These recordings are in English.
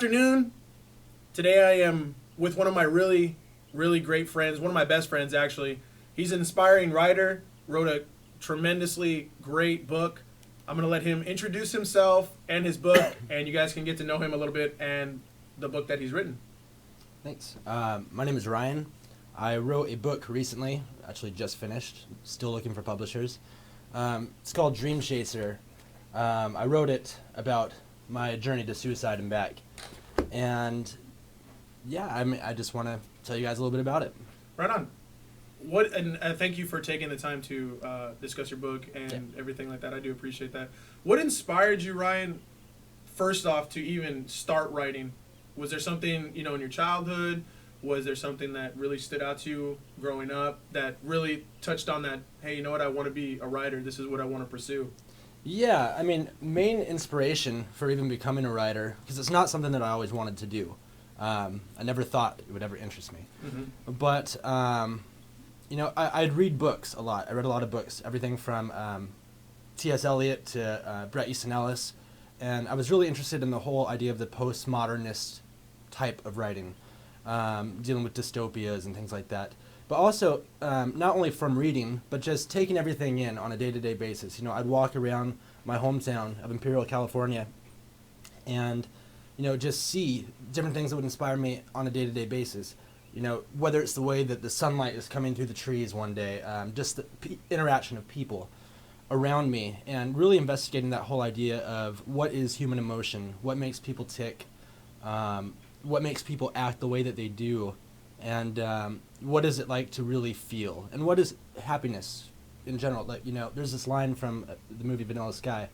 afternoon. Today I am with one of my really, really great friends, one of my best friends actually. He's an inspiring writer, wrote a tremendously great book. I'm going to let him introduce himself and his book, and you guys can get to know him a little bit and the book that he's written. Thanks. My name is Ryan. I wrote a book recently, actually just finished, still looking for publishers. It's called Dreamchaser. I wrote it about my journey to suicide and back. And yeah, I just want to tell you guys a little bit about it. Right on. And thank you for taking the time to discuss your book and everything like that. I do appreciate that. What inspired you, Ryan, first off, to even start writing? Was there something, in your childhood? Was there something that really stood out to you growing up that really touched on that, hey, you know what, I want to be a writer. This is what I want to pursue? Yeah, main inspiration for even becoming a writer, because it's not something that I always wanted to do. I never thought it would ever interest me. Mm-hmm. But, I'd read books a lot. I read a lot of books, everything from T.S. Eliot to Bret Easton Ellis. And I was really interested in the whole idea of the postmodernist type of writing, dealing with dystopias and things like that. But also, not only from reading, but just taking everything in on a day-to-day basis. I'd walk around my hometown of Imperial, California, and, just see different things that would inspire me on a day-to-day basis. Whether it's the way that the sunlight is coming through the trees one day, just the interaction of people around me, and really investigating that whole idea of what is human emotion, what makes people tick, what makes people act the way that they do, and what is it like to really feel, and what is happiness in general. Like, there's this line from the movie Vanilla Sky,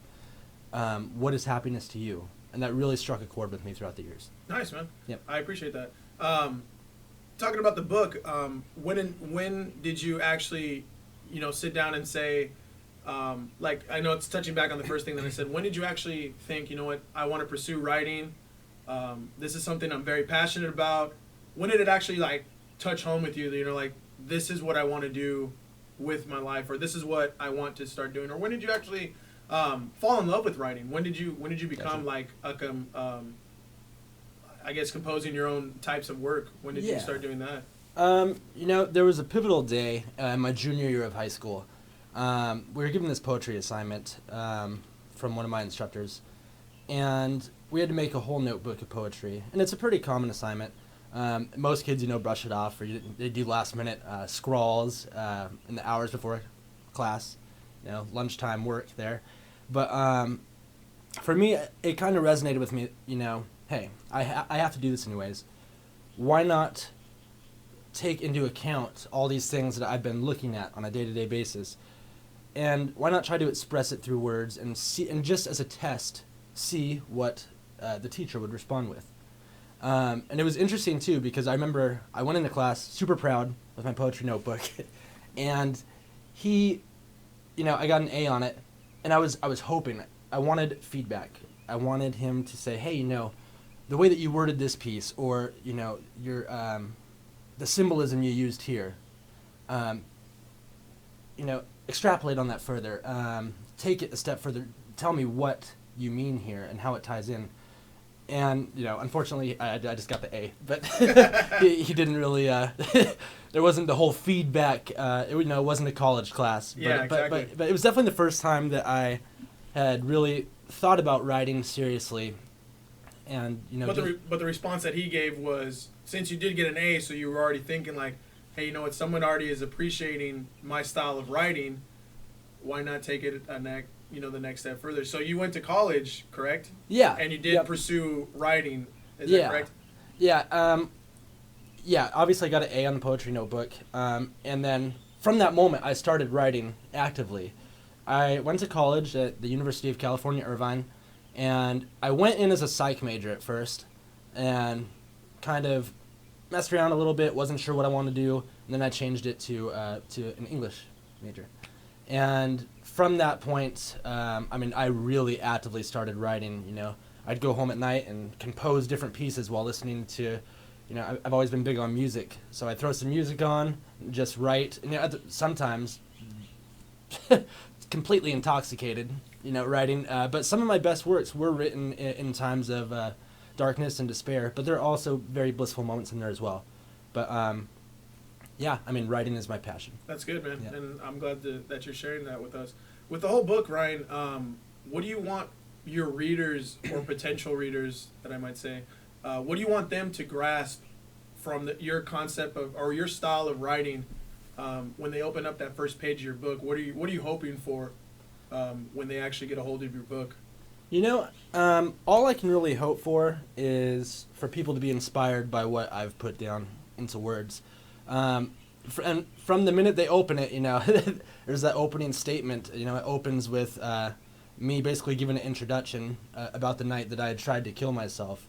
what is happiness to you? And that really struck a chord with me throughout the years. Nice, man. Yep. I appreciate that. Talking about the book, when did you actually, sit down and say, I know it's touching back on the first thing that I said, when did you actually think, I want to pursue writing? This is something I'm very passionate about. When did it actually, touch home with you that, this is what I want to do with my life, or this is what I want to start doing? Or when did you actually fall in love with writing? When did you become, composing your own types of work? When did you start doing that? There was a pivotal day in my junior year of high school. We were given this poetry assignment from one of my instructors, and we had to make a whole notebook of poetry. And it's a pretty common assignment. Most kids, brush it off, or they do last-minute scrawls in the hours before class, lunchtime work there. But for me, it kind of resonated with me, hey, I have to do this anyways. Why not take into account all these things that I've been looking at on a day-to-day basis, and why not try to express it through words and see, and just as a test, see what the teacher would respond with. And it was interesting too, because I remember I went into class super proud with my poetry notebook, and I got an A on it, and I was hoping, I wanted feedback. I wanted him to say, hey, the way that you worded this piece, or your the symbolism you used here, extrapolate on that further, take it a step further, tell me what you mean here and how it ties in. And, unfortunately, I just got the A, but he didn't really, there wasn't the whole feedback, it wasn't a college class. Yeah, exactly. But it was definitely the first time that I had really thought about writing seriously. And, But the response that he gave was, since you did get an A, so you were already thinking hey, someone already is appreciating my style of writing, why not take it the next step further? So you went to college, correct? Yeah. And you did pursue writing, is that correct? Yeah. Obviously I got an A on the poetry notebook. And then from that moment, I started writing actively. I went to college at the University of California, Irvine, and I went in as a psych major at first, and kind of messed around a little bit, wasn't sure what I wanted to do, and then I changed it to an English major. And from that point, I really actively started writing. I'd go home at night and compose different pieces while listening to, I've always been big on music, so I'd throw some music on, and just write, and sometimes completely intoxicated, writing. But some of my best works were written in times of darkness and despair, but there are also very blissful moments in there as well. But yeah, I mean, writing is my passion. That's good, man. Yeah. And I'm glad that you're sharing that with us. With the whole book, Ryan, what do you want your readers or potential readers, that I might say, what do you want them to grasp from your concept of, or your style of writing, when they open up that first page of your book? What are you hoping for when they actually get a hold of your book? You know, all I can really hope for is for people to be inspired by what I've put down into words. And from the minute they open it, you know, there's that opening statement. You know, it opens with me basically giving an introduction about the night that I had tried to kill myself.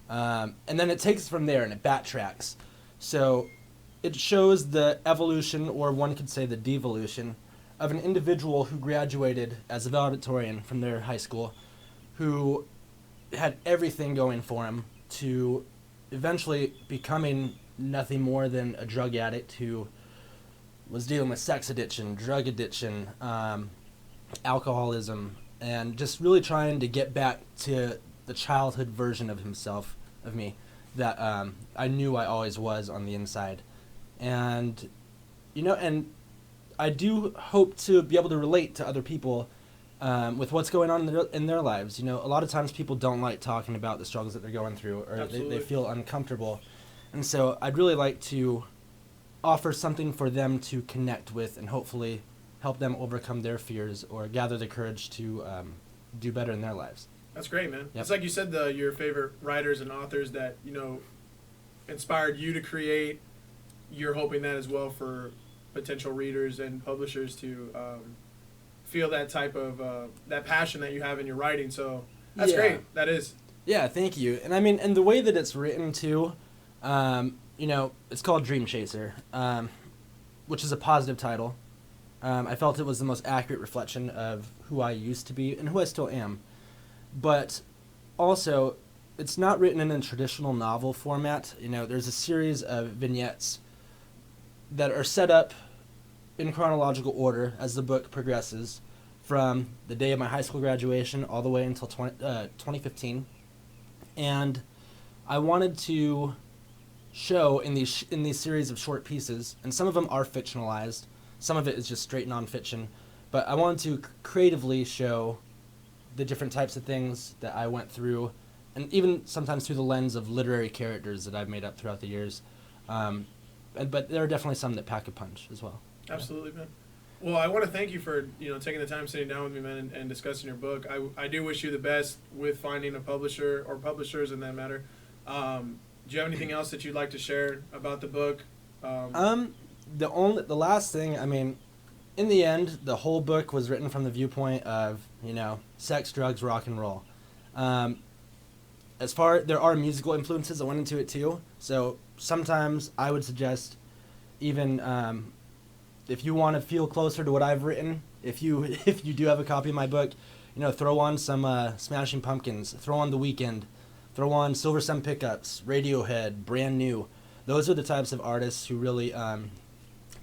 And then it takes from there and it backtracks. So it shows the evolution, or one could say the devolution, of an individual who graduated as a valedictorian from their high school, who had everything going for him, to eventually becoming nothing more than a drug addict who was dealing with sex addiction, drug addiction, alcoholism, and just really trying to get back to the childhood version of himself, of me, that I knew I always was on the inside. And, you know, and I do hope to be able to relate to other people with what's going on in their lives. You know, a lot of times people don't like talking about the struggles that they're going through, or they feel uncomfortable. And so I'd really like to offer something for them to connect with and hopefully help them overcome their fears or gather the courage to do better in their lives. That's great, man. Yep. It's like you said, your favorite writers and authors that, you know, inspired you to create. You're hoping that as well for potential readers and publishers to feel that type of that passion that you have in your writing. So that's great. That is. Yeah, thank you. And I mean, and the way that it's written too, you know, it's called Dreamchaser, which is a positive title. I felt it was the most accurate reflection of who I used to be and who I still am. But also, it's not written in a traditional novel format. You know, there's a series of vignettes that are set up in chronological order as the book progresses, from the day of my high school graduation all the way until 2015. And I wanted to show in these series of short pieces, and some of them are fictionalized, some of it is just straight nonfiction, but I wanted to creatively show the different types of things that I went through, and even sometimes through the lens of literary characters that I've made up throughout the years. But there are definitely some that pack a punch as well. Absolutely, man. Well, I want to thank you for, you know, taking the time sitting down with me, man, and discussing your book. I do wish you the best with finding a publisher or publishers in that matter. Do you have anything else that you'd like to share about the book? The last thing, I mean, in the end, the whole book was written from the viewpoint of, you know, sex, drugs, rock and roll. There are musical influences that went into it too. So sometimes I would suggest, even if you want to feel closer to what I've written, if you do have a copy of my book, you know, throw on some Smashing Pumpkins, throw on The Weeknd, throw on Silver Sun Pickups, Radiohead, Brand New. Those are the types of artists who really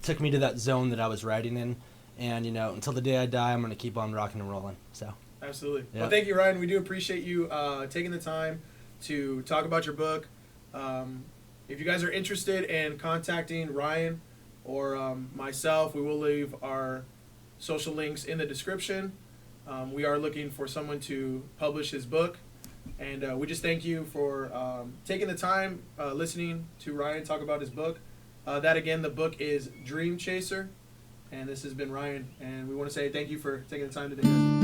took me to that zone that I was writing in. And, you know, until the day I die, I'm going to keep on rocking and rolling. So. Absolutely. Yeah. Well, thank you, Ryan. We do appreciate you taking the time to talk about your book. If you guys are interested in contacting Ryan or myself, we will leave our social links in the description. We are looking for someone to publish his book. And we just thank you for taking the time listening to Ryan talk about his book. The book is Dreamchaser. And this has been Ryan. And we want to say thank you for taking the time today, guys.